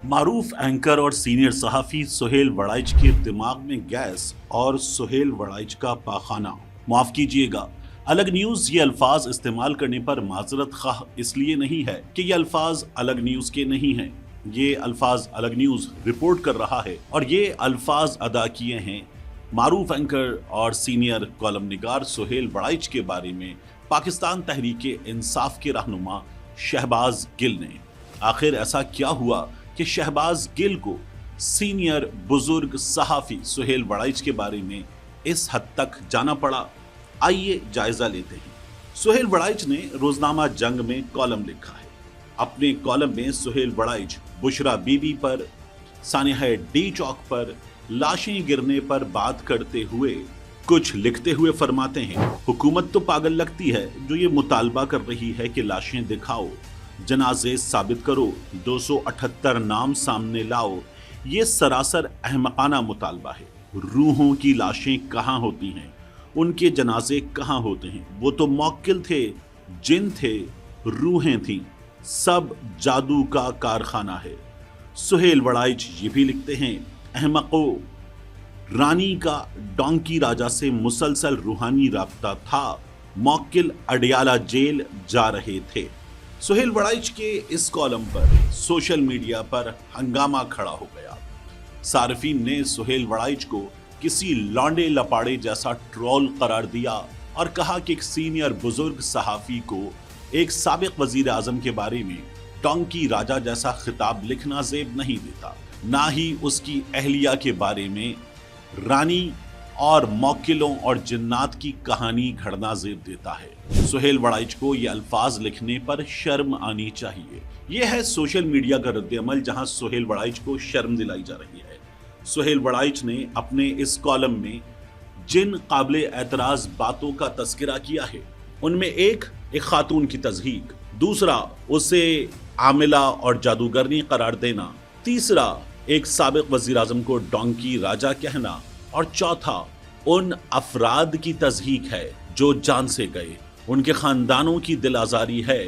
मारूफ anchor और senior सहाफ़ी सुहेल वड़ाइच के दिमाग में गैस और सुहेल वड़ाइच का पाखाना। माफ कीजिएगा, अलग न्यूज ये अल्फाज इस्तेमाल करने पर माजरत खाह इसलिए नहीं है कि ये अल्फाज अलग न्यूज के नहीं हैं। ये अल्फाज अलग न्यूज रिपोर्ट कर रहा है और ये अल्फाज अदा किए हैं मारूफ एंकर और सीनियर कॉलम निगार सुहेल वड़ाइच के बारे में पाकिस्तान तहरीक इंसाफ के रहनुमा शहबाज गिल ने। आखिर ऐसा क्या हुआ कि शहबाज गिल को सीनियर बुजुर्ग सहाफ़ी सुहेल वड़ाइच के बारे में इस हद तक जाना पड़ा? आइए जायजा लेते हैं। सुहेल वड़ाइच ने रोजनामा जंग में कॉलम लिखा है। अपने कॉलम में सुहेल वड़ाइच बुशरा बीबी पर, सानिया डी चौक पर लाशें गिरने पर बात करते हुए कुछ लिखते हुए फरमाते हैं, हुकूमत तो पागल लगती है जो ये मुतालबा कर रही है कि लाशें दिखाओ, जनाजे साबित करो, 278 नाम सामने लाओ। ये सरासर अहमकाना मुतालबा है। रूहों की लाशें कहाँ होती हैं? उनके जनाजे कहाँ होते हैं? वो तो मौक्किल थे, जिन थे, रूहें थीं, सब जादू का कारखाना है। सुहेल वड़ाइच ये भी लिखते हैं, अहमको, रानी का डोंकी राजा से मुसलसल रूहानी राब्ता था, मौक्किल अडियाला जेल जा रहे थे। सुहेल वड़ाइच के इस कॉलम पर सोशल मीडिया पर हंगामा खड़ा हो गया। सार्फिन ने सुहेल वड़ाइच को किसी लौंडे लपाड़े जैसा ट्रोल करार दिया और कहा कि एक सीनियर बुजुर्ग सहाफ़ी को एक साबिक वजीर आजम के बारे में डोंकी राजा जैसा खिताब लिखना जेब नहीं देता, ना ही उसकी अहलिया के बारे में रानी और मौक्किलों और जिन्नात की कहानी घड़ना जेब देता है। सुहेल वड़ाइच को ये अल्फाज लिखने पर शर्म आनी चाहिए। यह है सोशल मीडिया का रद्द-ए-अमल जहां सुहेल वड़ाइच को शर्म दिलाई जा रही है। सुहेल वड़ाइच ने अपने इस कॉलम में जिन काबिल एतराज बातों का तस्करा किया है उनमें एक खातून की तज़हीक, दूसरा उसे आमिला और जादूगरनी करार देना, तीसरा एक साबिक वज़ीर आज़म को डोंकी राजा कहना और चौथा उन अफराद की तज़हीक है जो जान से गए, उनके खानदानों की दिल आज़ारी है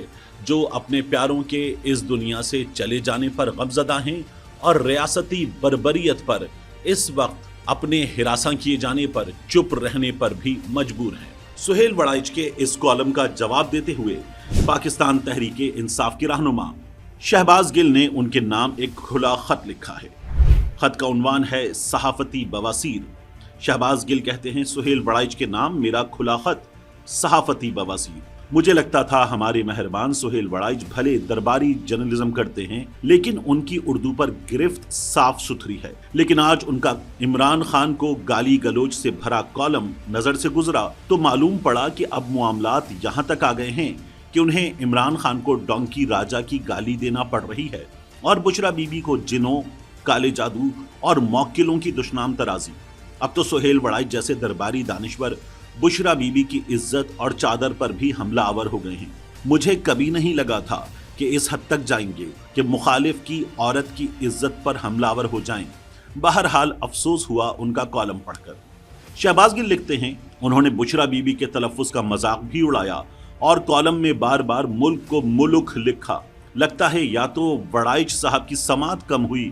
जो अपने प्यारों के इस दुनिया से चले जाने पर गमज़दा हैं और रियासती बर्बरियत पर इस वक्त अपने हिरासा किए जाने पर चुप रहने पर भी मजबूर हैं। सुहेल वड़ाइच के इस कॉलम का जवाब देते हुए पाकिस्तान तहरीक इंसाफ के रहनुमा शहबाज गिल ने उनके नाम एक खुला खत लिखा है। खत का उन्वान है सहाफती बवासीर। शहबाज गिल कहते हैं, सुहेल वड़ाइच के नाम मेरा खुला खत, सहाफती बवासीर। मुझे लगता था हमारे मेहरबान सुहेल वड़ाइच भले दरबारी जर्नलिज्म करते हैं लेकिन उनकी उर्दू पर गिरफ्त साफ सुथरी है। लेकिन आज उनका इमरान खान को गाली गलोच से भरा कॉलम नजर से गुजरा तो मालूम पड़ा कि अब मामलात यहाँ तक आ गए हैं कि उन्हें इमरान खान को डोंकी राजा की गाली देना पड़ रही है और बुशरा बीबी को जिनों, काले जादू और मौक्किलों की दुश्मन तराजी। अब तो सुहेल वड़ाइच जैसे दरबारी दानिश्वर बुशरा बीबी की इज्जत और चादर पर भी हमला आवर हो गए हैं। मुझे कभी नहीं लगा था कि इस हद तक जाएंगे कि मुखालिफ की औरत की इज्जत पर हमलावर हो जाएं। बहरहाल अफसोस हुआ उनका कॉलम पढ़कर। शहबाज गिल लिखते हैं, उन्होंने बुशरा बीबी के तलफ़्फ़ुज़ का मजाक भी उड़ाया और कॉलम में बार बार मुल्क को मुलुक लिखा। लगता है या तो वड़ाइच साहब की समात कम हुई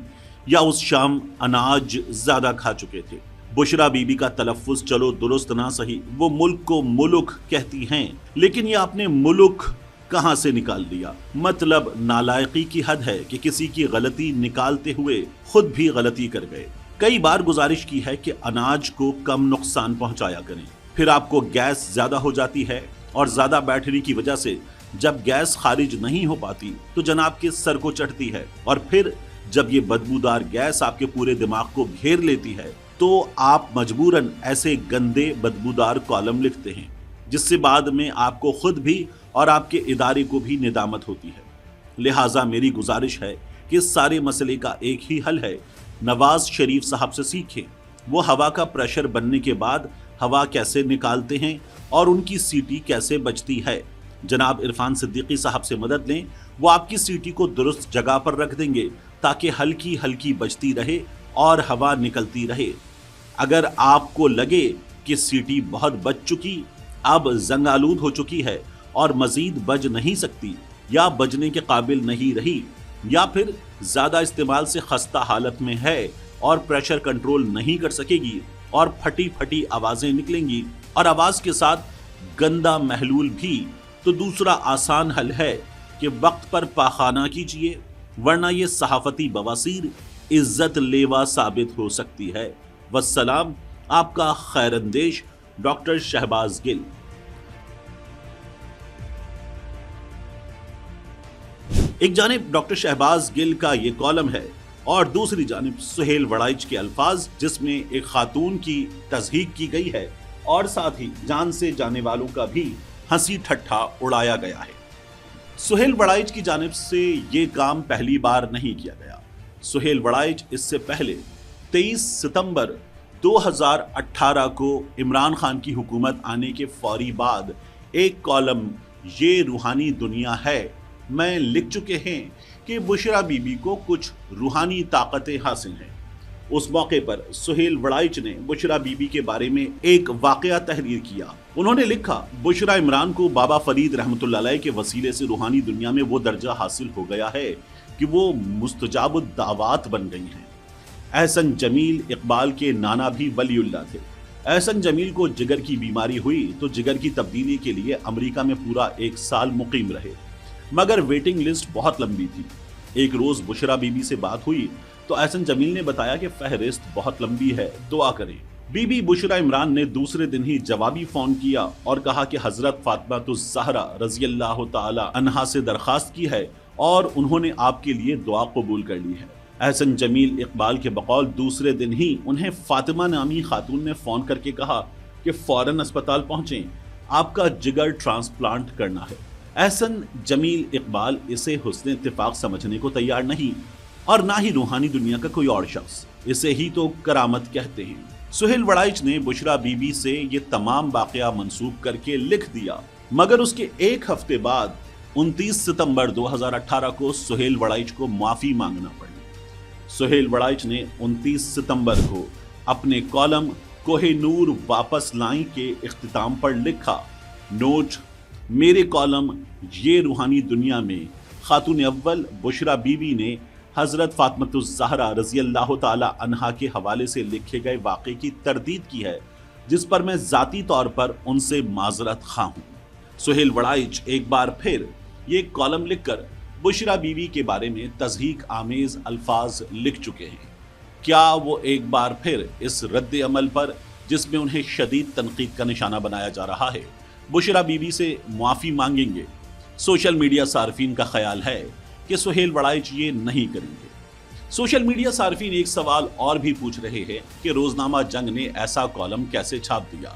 या उस शाम अनाज ज्यादा खा चुके थे। बुशरा बीबी का तलफ़्फ़ुज़ चलो दुरुस्त ना सही, वो मुल्क को मुलुक कहती हैं, लेकिन ये आपने मुलुक कहाँ से निकाल दिया? मतलब नालायकी की हद है कि किसी की गलती निकालते हुए खुद भी गलती कर गए। कई बार गुजारिश की है कि अनाज को कम नुकसान पहुंचाया करें, फिर आपको गैस ज्यादा हो जाती है और ज्यादा बैटरी की वजह से जब गैस खारिज नहीं हो पाती तो जनाब के सर को चढ़ती है और फिर जब ये बदबूदार गैस आपके पूरे दिमाग को घेर लेती है तो आप मजबूरन ऐसे गंदे बदबूदार कॉलम लिखते हैं जिससे बाद में आपको खुद भी और आपके इदारे को भी निदामत होती है। लिहाजा मेरी गुजारिश है कि इस सारे मसले का एक ही हल है, नवाज शरीफ साहब से सीखें। वो हवा का प्रेशर बनने के बाद हवा कैसे निकालते हैं और उनकी सीटी कैसे बचती है। जनाब इरफान सिद्दीकी साहब से मदद लें, वो आपकी सीटी को दुरुस्त जगह पर रख देंगे ताकि हल्की हल्की बचती रहे और हवा निकलती रहे। अगर आपको लगे कि सीटी बहुत बच चुकी, अब जंग आलूद हो चुकी है और मजीद बज नहीं सकती या बजने के काबिल नहीं रही, या फिर ज्यादा इस्तेमाल से खस्ता हालत में है और प्रेशर कंट्रोल नहीं कर सकेगी और फटी फटी आवाजें निकलेंगी और आवाज के साथ गंदा महलूल भी, तो दूसरा आसान हल है कि वक्त पर पाखाना कीजिए, वरना ये सहाफती बवासीर इज्जत लेवा साबित हो सकती है। वस्सलाम, आपका खैरंदेश डॉक्टर शहबाज गिल। एक जानिब डॉक्टर शहबाज गिल का ये कॉलम है और दूसरी जानिब सुहेल वड़ाइच के अल्फाज, जिसमें एक खातून की तज़हीक की गई है और साथ ही जान से जाने वालों का भी हंसी ठट्ठा उड़ाया गया है। सुहेल वड़ाइच की जानिब से ये काम पहली बार नहीं किया गया। सुहेल वड़ाइच इससे पहले 23 सितंबर 2018 को इमरान खान की हुकूमत आने के फौरी बाद एक कॉलम ये रूहानी दुनिया है में लिख चुके हैं कि बुशरा बीबी को कुछ रूहानी ताकतें हासिल हैं। उस मौके पर सुहेल वड़ाइच ने बुशरा बीबी के बारे में एक वाकया तहरीर किया। उन्होंने लिखा, बुशरा इमरान को बाबा फरीद रहमतुल्लाह अलैह के वसीले से रूहानी दुनिया में वो दर्जा हासिल हो गया है कि वो मुस्तजाबुद दावात बन गई हैं। एहसन जमील इकबाल के नाना भी वलीउल्लाह थे। एहसन जमील को जिगर की बीमारी हुई तो जिगर की तब्दीली के लिए अमेरिका में पूरा 1 साल मुकीम रहे, मगर वेटिंग लिस्ट बहुत लंबी थी। एक रोज बुशरा बीबी से बात हुई तो एहसन जमील ने बताया कि फहरिस्त बहुत लंबी है, दुआ करें। बीबी बुशरा इमरान ने दूसरे दिन ही जवाबी फोन किया और कहा कि हजरत फातिमातुज़ ज़हरा रज़ियल्लाहु ताला अन्हा से दरखास्त की है और उन्होंने आपके लिए दुआ कबूल कर ली है। एहसन जमील इकबाल के बकौल दूसरे दिन ही उन्हें फातिमा नामी खातून ने फोन करके कहा कि फौरन अस्पताल पहुंचें, आपका जिगर ट्रांसप्लांट करना है। एहसन जमील इकबाल इसे हुस्न इत्तेफाक समझने को तैयार नहीं और ना ही रूहानी दुनिया का कोई और शख्स। इसे ही तो करामत कहते हैं। सुहेल वड़ाइच ने बुशरा बीबी से ये तमाम वाकया मंसूब करके लिख दिया, मगर उसके एक हफ्ते बाद 29 सितंबर 2018 को सुहेल वड़ाइच को माफी मांगना पड़ी। सुहेल वड़ाइच ने 29 सितंबर को अपने कॉलम कोहे नूर वापस लाई के इख्तिताम पर लिखा, नोट, मेरे कॉलम ये रूहानी दुनिया में खातून अव्वल बुशरा बीबी ने हजरत फातिमातुज़ ज़हरा रज़ियल्लाहु ताला अन्हा के हवाले से लिखे गए वाक़े की तरदीद की है, जिस पर मैं ज़ाती तौर पर उनसे माजरत ख़्वाह हूँ। सुहेल वड़ाइच एक बार फिर ये कॉलम लिखकर बुशरा बीवी के बारे में तज़हीक आमेज़ अल्फाज लिख चुके हैं। क्या वो एक बार फिर इस रद्द अमल पर, जिसमें उन्हें शदीद तनकीद का निशाना बनाया जा रहा है, बुशरा बीवी से मुआफ़ी मांगेंगे? सोशल मीडिया सार्फिन का ख्याल है कि सुहेल वड़ाइच ये नहीं करेंगे। सोशल मीडिया सार्फिन एक सवाल और भी पूछ रहे हैं कि रोजनामा जंग ने ऐसा कॉलम कैसे छाप दिया।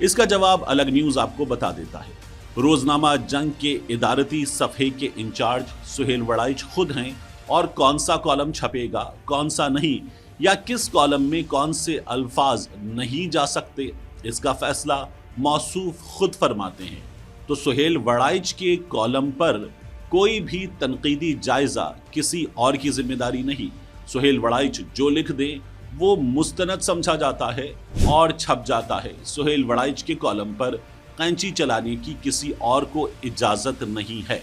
इसका जवाब अलग न्यूज आपको बता देता है। रोजनामा जंग के इदारती सफ़े के इंचार्ज सुहेल वड़ाइच खुद हैं और कौन सा कॉलम छपेगा, कौन सा नहीं, या किस कॉलम में कौन से अल्फाज नहीं जा सकते, इसका फैसला मौसूफ खुद फरमाते हैं। तो सुहेल वड़ाइच के कॉलम पर कोई भी तनकीदी जायजा किसी और की जिम्मेदारी नहीं। सुहेल वड़ाइच जो लिख दे वो मुस्तनद समझा जाता है और छप जाता है। सुहेल वड़ाइच के कॉलम पर कैंची चलाने की किसी और को इजाजत नहीं है।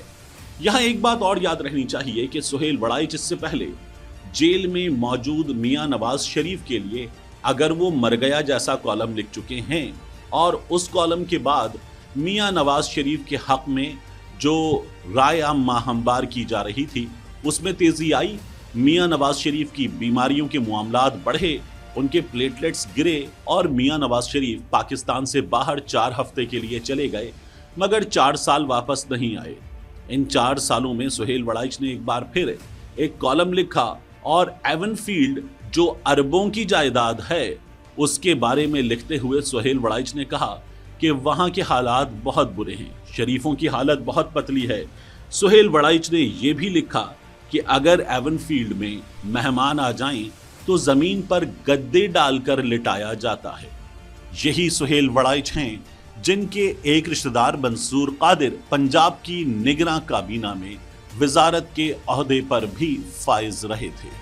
यहाँ एक बात और याद रखनी चाहिए कि सुहेल वड़ाइच इससे पहले जेल में मौजूद मियां नवाज शरीफ के लिए अगर वो मर गया जैसा कॉलम लिख चुके हैं और उस कॉलम के बाद मियां नवाज शरीफ के हक में जो राय आम्मा हमवार की जा रही थी उसमें तेजी आई, मियां नवाज शरीफ की बीमारियों के मामलात बढ़े, उनके प्लेटलेट्स गिरे और मियां नवाज शरीफ पाकिस्तान से बाहर 4 हफ्ते के लिए चले गए, मगर 4 साल वापस नहीं आए। इन 4 सालों में सुहेल वड़ाइच ने एक बार फिर एक कॉलम लिखा और एवनफील्ड जो अरबों की जायदाद है उसके बारे में लिखते हुए सुहेल वड़ाइच ने कहा कि वहाँ के हालात बहुत बुरे हैं, शरीफों की हालत बहुत पतली है। सुहेल वड़ाइच ने यह भी लिखा कि अगर एवनफील्ड में मेहमान आ जाएं तो जमीन पर गद्दे डालकर लिटाया जाता है। यही सुहेल वड़ाइच हैं जिनके एक रिश्तेदार मंसूर कादिर पंजाब की निगरां काबीना में वजारत के ओहदे पर भी फाइज रहे थे।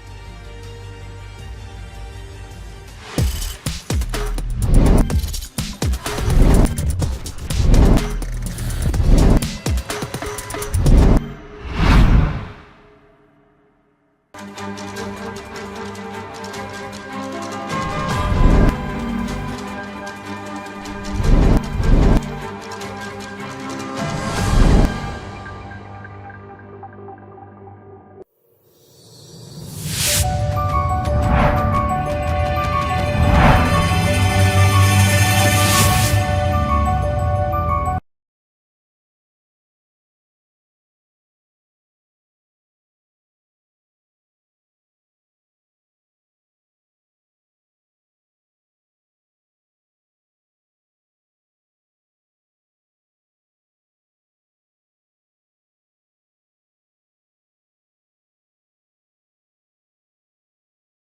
ہے